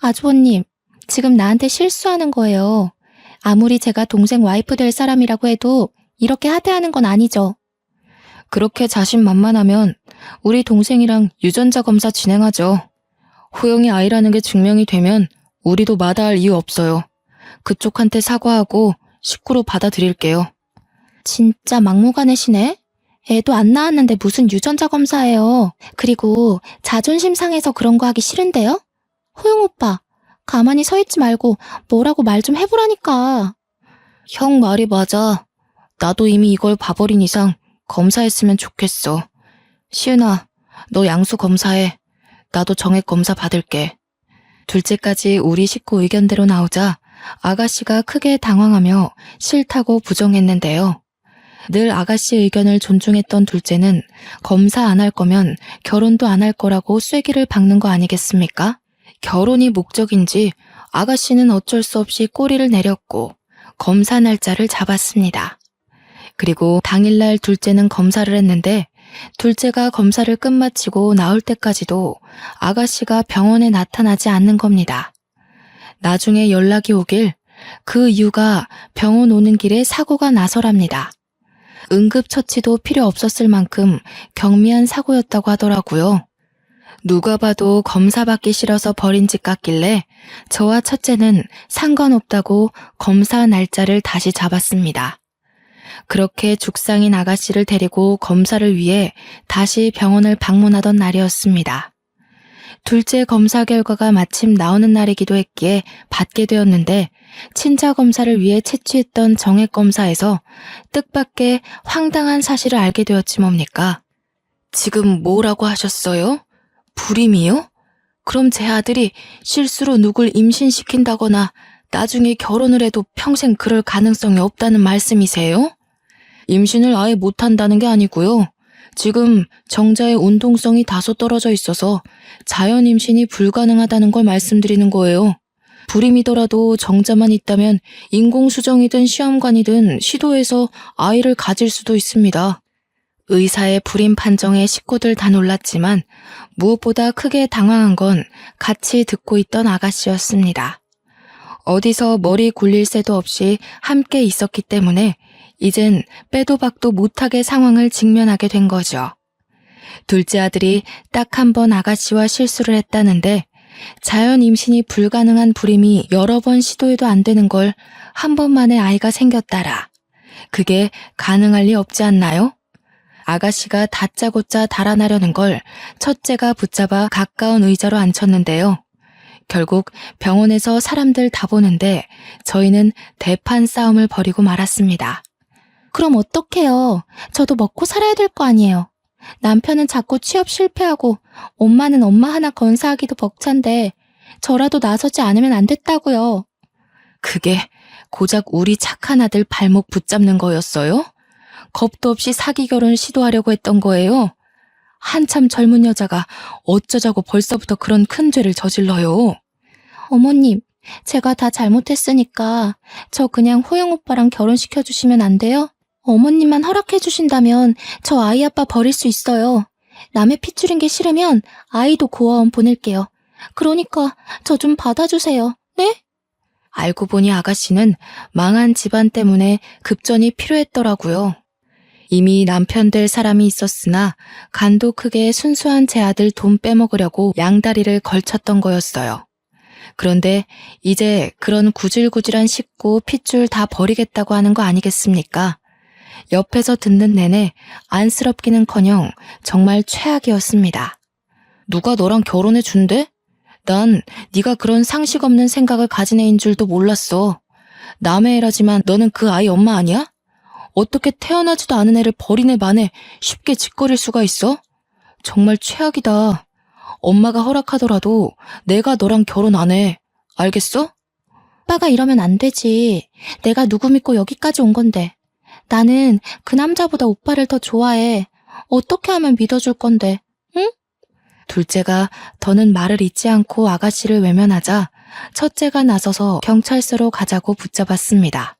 아주버님, 지금 나한테 실수하는 거예요. 아무리 제가 동생 와이프 될 사람이라고 해도 이렇게 하대하는 건 아니죠. 그렇게 자신만만하면 우리 동생이랑 유전자 검사 진행하죠. 호영이 아이라는 게 증명이 되면 우리도 마다할 이유 없어요. 그쪽한테 사과하고 식구로 받아들일게요. 진짜 막무가내시네? 애도 안 낳았는데 무슨 유전자 검사예요. 그리고 자존심 상해서 그런 거 하기 싫은데요? 호영 오빠, 가만히 서 있지 말고 뭐라고 말 좀 해보라니까. 형 말이 맞아. 나도 이미 이걸 봐버린 이상 검사했으면 좋겠어. 시은아, 너 양수 검사해. 나도 정액 검사 받을게. 둘째까지 우리 식구 의견대로 나오자 아가씨가 크게 당황하며 싫다고 부정했는데요. 늘 아가씨 의견을 존중했던 둘째는 검사 안 할 거면 결혼도 안 할 거라고 쐐기를 박는 거 아니겠습니까? 결혼이 목적인지 아가씨는 어쩔 수 없이 꼬리를 내렸고 검사 날짜를 잡았습니다. 그리고 당일날 둘째는 검사를 했는데 둘째가 검사를 끝마치고 나올 때까지도 아가씨가 병원에 나타나지 않는 겁니다. 나중에 연락이 오길 그 이유가 병원 오는 길에 사고가 나서랍니다. 응급처치도 필요 없었을 만큼 경미한 사고였다고 하더라고요. 누가 봐도 검사 받기 싫어서 버린 집 같길래 저와 첫째는 상관없다고 검사 날짜를 다시 잡았습니다. 그렇게 죽상인 아가씨를 데리고 검사를 위해 다시 병원을 방문하던 날이었습니다. 둘째 검사 결과가 마침 나오는 날이기도 했기에 받게 되었는데 친자 검사를 위해 채취했던 정액 검사에서 뜻밖의 황당한 사실을 알게 되었지 뭡니까? 지금 뭐라고 하셨어요? 불임이요? 그럼 제 아들이 실수로 누굴 임신시킨다거나 나중에 결혼을 해도 평생 그럴 가능성이 없다는 말씀이세요? 임신을 아예 못한다는 게 아니고요. 지금 정자의 운동성이 다소 떨어져 있어서 자연 임신이 불가능하다는 걸 말씀드리는 거예요. 불임이더라도 정자만 있다면 인공수정이든 시험관이든 시도해서 아이를 가질 수도 있습니다. 의사의 불임 판정에 식구들 다 놀랐지만 무엇보다 크게 당황한 건 같이 듣고 있던 아가씨였습니다. 어디서 머리 굴릴 새도 없이 함께 있었기 때문에 이젠 빼도 박도 못하게 상황을 직면하게 된 거죠. 둘째 아들이 딱 한 번 아가씨와 실수를 했다는데 자연 임신이 불가능한 불임이 여러 번 시도해도 안 되는 걸 한 번만에 아이가 생겼다라. 그게 가능할 리 없지 않나요? 아가씨가 다짜고짜 달아나려는 걸 첫째가 붙잡아 가까운 의자로 앉혔는데요. 결국 병원에서 사람들 다 보는데 저희는 대판 싸움을 벌이고 말았습니다. 그럼 어떡해요? 저도 먹고 살아야 될 거 아니에요. 남편은 자꾸 취업 실패하고 엄마는 엄마 하나 건사하기도 벅찬데 저라도 나서지 않으면 안 됐다고요. 그게 고작 우리 착한 아들 발목 붙잡는 거였어요? 겁도 없이 사기 결혼 시도하려고 했던 거예요? 한참 젊은 여자가 어쩌자고 벌써부터 그런 큰 죄를 저질러요? 어머님, 제가 다 잘못했으니까 저 그냥 호영 오빠랑 결혼시켜주시면 안 돼요? 어머님만 허락해주신다면 저 아이 아빠 버릴 수 있어요. 남의 피 줄인 게 싫으면 아이도 고아원 보낼게요. 그러니까 저 좀 받아주세요. 네? 알고 보니 아가씨는 망한 집안 때문에 급전이 필요했더라고요. 이미 남편 될 사람이 있었으나 간도 크게 순수한 제 아들 돈 빼먹으려고 양다리를 걸쳤던 거였어요. 그런데 이제 그런 구질구질한 식구 핏줄 다 버리겠다고 하는 거 아니겠습니까? 옆에서 듣는 내내 안쓰럽기는커녕 정말 최악이었습니다. 누가 너랑 결혼해 준대? 난 네가 그런 상식 없는 생각을 가진 애인 줄도 몰랐어. 남의 애라지만 너는 그 아이 엄마 아니야? 어떻게 태어나지도 않은 애를 버린 애 만에 쉽게 짓거릴 수가 있어? 정말 최악이다. 엄마가 허락하더라도 내가 너랑 결혼 안 해. 알겠어? 오빠가 이러면 안 되지. 내가 누구 믿고 여기까지 온 건데. 나는 그 남자보다 오빠를 더 좋아해. 어떻게 하면 믿어줄 건데, 응? 둘째가 더는 말을 잇지 않고 아가씨를 외면하자 첫째가 나서서 경찰서로 가자고 붙잡았습니다.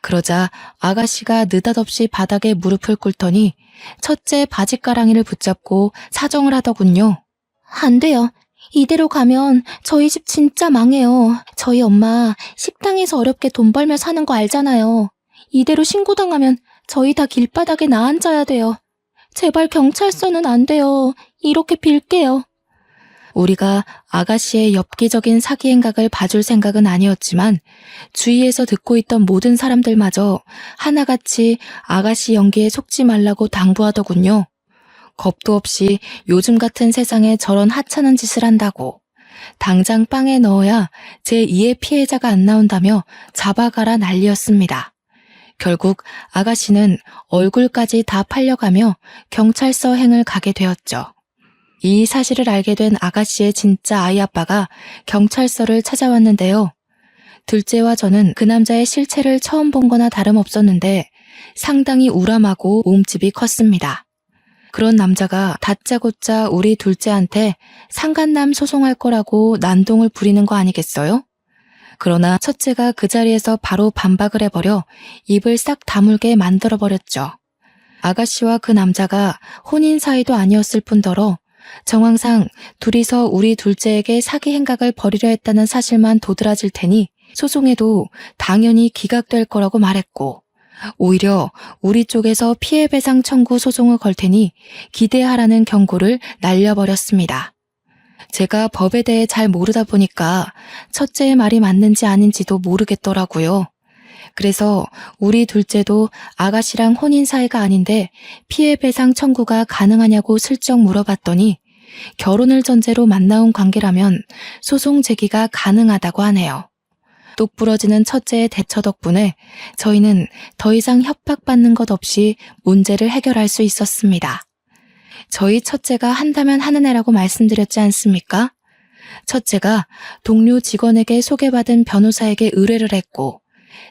그러자 아가씨가 느닷없이 바닥에 무릎을 꿇더니 첫째 바지가랑이를 붙잡고 사정을 하더군요. 안 돼요. 이대로 가면 저희 집 진짜 망해요. 저희 엄마 식당에서 어렵게 돈 벌며 사는 거 알잖아요. 이대로 신고당하면 저희 다 길바닥에 나앉아야 돼요. 제발 경찰서는 안 돼요. 이렇게 빌게요. 우리가 아가씨의 엽기적인 사기 행각을 봐줄 생각은 아니었지만 주위에서 듣고 있던 모든 사람들마저 하나같이 아가씨 연기에 속지 말라고 당부하더군요. 겁도 없이 요즘 같은 세상에 저런 하찮은 짓을 한다고. 당장 빵에 넣어야 제2의 피해자가 안 나온다며 잡아가라 난리였습니다. 결국 아가씨는 얼굴까지 다 팔려가며 경찰서 행을 가게 되었죠. 이 사실을 알게 된 아가씨의 진짜 아이 아빠가 경찰서를 찾아왔는데요. 둘째와 저는 그 남자의 실체를 처음 본 거나 다름없었는데 상당히 우람하고 몸집이 컸습니다. 그런 남자가 다짜고짜 우리 둘째한테 상간남 소송할 거라고 난동을 부리는 거 아니겠어요? 그러나 첫째가 그 자리에서 바로 반박을 해버려 입을 싹 다물게 만들어버렸죠. 아가씨와 그 남자가 혼인 사이도 아니었을 뿐더러 정황상 둘이서 우리 둘째에게 사기 행각을 벌이려 했다는 사실만 도드라질 테니 소송에도 당연히 기각될 거라고 말했고, 오히려 우리 쪽에서 피해배상 청구 소송을 걸 테니 기대하라는 경고를 날려버렸습니다. 제가 법에 대해 잘 모르다 보니까 첫째의 말이 맞는지 아닌지도 모르겠더라고요. 그래서 우리 둘째도 아가씨랑 혼인 사이가 아닌데 피해배상 청구가 가능하냐고 슬쩍 물어봤더니 결혼을 전제로 만나온 관계라면 소송 제기가 가능하다고 하네요. 똑부러지는 첫째의 대처 덕분에 저희는 더 이상 협박받는 것 없이 문제를 해결할 수 있었습니다. 저희 첫째가 한다면 하는 애라고 말씀드렸지 않습니까? 첫째가 동료 직원에게 소개받은 변호사에게 의뢰를 했고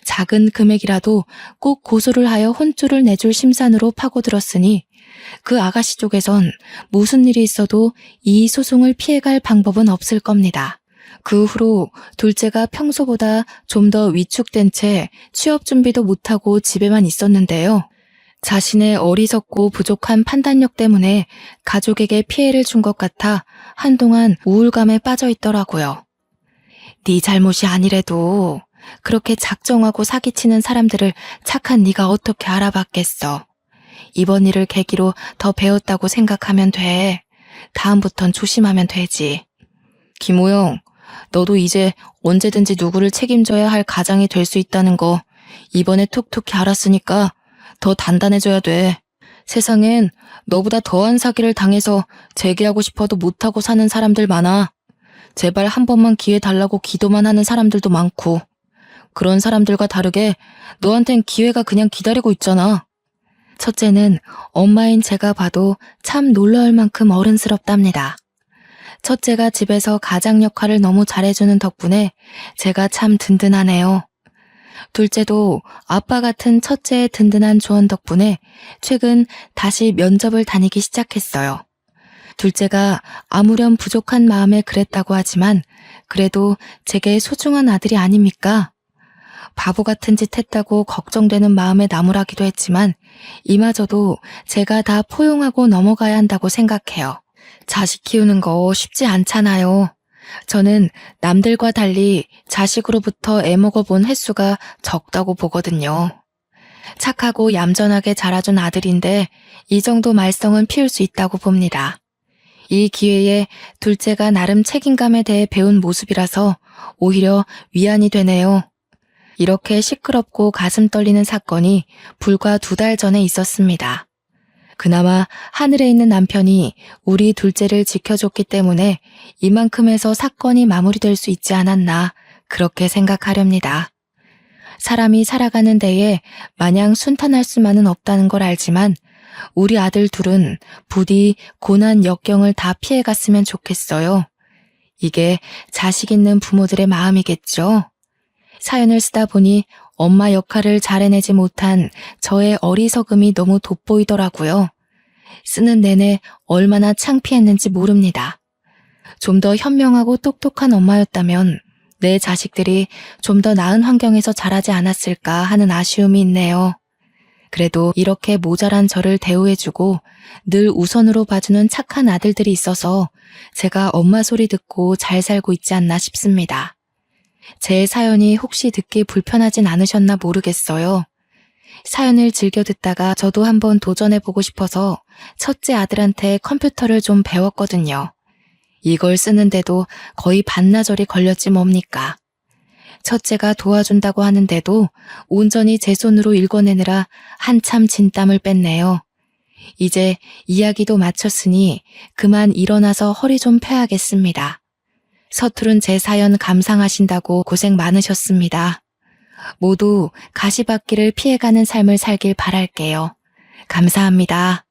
작은 금액이라도 꼭 고소를 하여 혼쭐을 내줄 심산으로 파고들었으니 그 아가씨 쪽에선 무슨 일이 있어도 이 소송을 피해갈 방법은 없을 겁니다. 그 후로 둘째가 평소보다 좀 더 위축된 채 취업 준비도 못하고 집에만 있었는데요. 자신의 어리석고 부족한 판단력 때문에 가족에게 피해를 준 것 같아 한동안 우울감에 빠져 있더라고요. 네 잘못이 아니래도 그렇게 작정하고 사기치는 사람들을 착한 네가 어떻게 알아봤겠어. 이번 일을 계기로 더 배웠다고 생각하면 돼. 다음부턴 조심하면 되지. 김호영, 너도 이제 언제든지 누구를 책임져야 할 가장이 될 수 있다는 거 이번에 톡톡히 알았으니까 더 단단해져야 돼. 세상엔 너보다 더한 사기를 당해서 재기하고 싶어도 못하고 사는 사람들 많아. 제발 한 번만 기회 달라고 기도만 하는 사람들도 많고. 그런 사람들과 다르게 너한텐 기회가 그냥 기다리고 있잖아. 첫째는 엄마인 제가 봐도 참 놀라울 만큼 어른스럽답니다. 첫째가 집에서 가장 역할을 너무 잘해주는 덕분에 제가 참 든든하네요. 둘째도 아빠 같은 첫째의 든든한 조언 덕분에 최근 다시 면접을 다니기 시작했어요. 둘째가 아무렴 부족한 마음에 그랬다고 하지만 그래도 제게 소중한 아들이 아닙니까? 바보 같은 짓 했다고 걱정되는 마음에 나무라기도 했지만 이마저도 제가 다 포용하고 넘어가야 한다고 생각해요. 자식 키우는 거 쉽지 않잖아요. 저는 남들과 달리 자식으로부터 애먹어본 횟수가 적다고 보거든요. 착하고 얌전하게 자라준 아들인데 이 정도 말썽은 피울 수 있다고 봅니다. 이 기회에 둘째가 나름 책임감에 대해 배운 모습이라서 오히려 위안이 되네요. 이렇게 시끄럽고 가슴 떨리는 사건이 불과 2달 전에 있었습니다. 그나마 하늘에 있는 남편이 우리 둘째를 지켜줬기 때문에 이만큼에서 사건이 마무리될 수 있지 않았나 그렇게 생각하렵니다. 사람이 살아가는 데에 마냥 순탄할 수만은 없다는 걸 알지만 우리 아들 둘은 부디 고난 역경을 다 피해갔으면 좋겠어요. 이게 자식 있는 부모들의 마음이겠죠. 사연을 쓰다 보니 엄마 역할을 잘 해내지 못한 저의 어리석음이 너무 돋보이더라고요. 쓰는 내내 얼마나 창피했는지 모릅니다. 좀 더 현명하고 똑똑한 엄마였다면 내 자식들이 좀 더 나은 환경에서 자라지 않았을까 하는 아쉬움이 있네요. 그래도 이렇게 모자란 저를 대우해주고 늘 우선으로 봐주는 착한 아들들이 있어서 제가 엄마 소리 듣고 잘 살고 있지 않나 싶습니다. 제 사연이 혹시 듣기 불편하진 않으셨나 모르겠어요. 사연을 즐겨 듣다가 저도 한번 도전해보고 싶어서 첫째 아들한테 컴퓨터를 좀 배웠거든요. 이걸 쓰는데도 거의 반나절이 걸렸지 뭡니까. 첫째가 도와준다고 하는데도 온전히 제 손으로 읽어내느라 한참 진땀을 뺐네요. 이제 이야기도 마쳤으니 그만 일어나서 허리 좀 펴야겠습니다. 서투른 제 사연 감상하신다고 고생 많으셨습니다. 모두 가시밭길을 피해가는 삶을 살길 바랄게요. 감사합니다.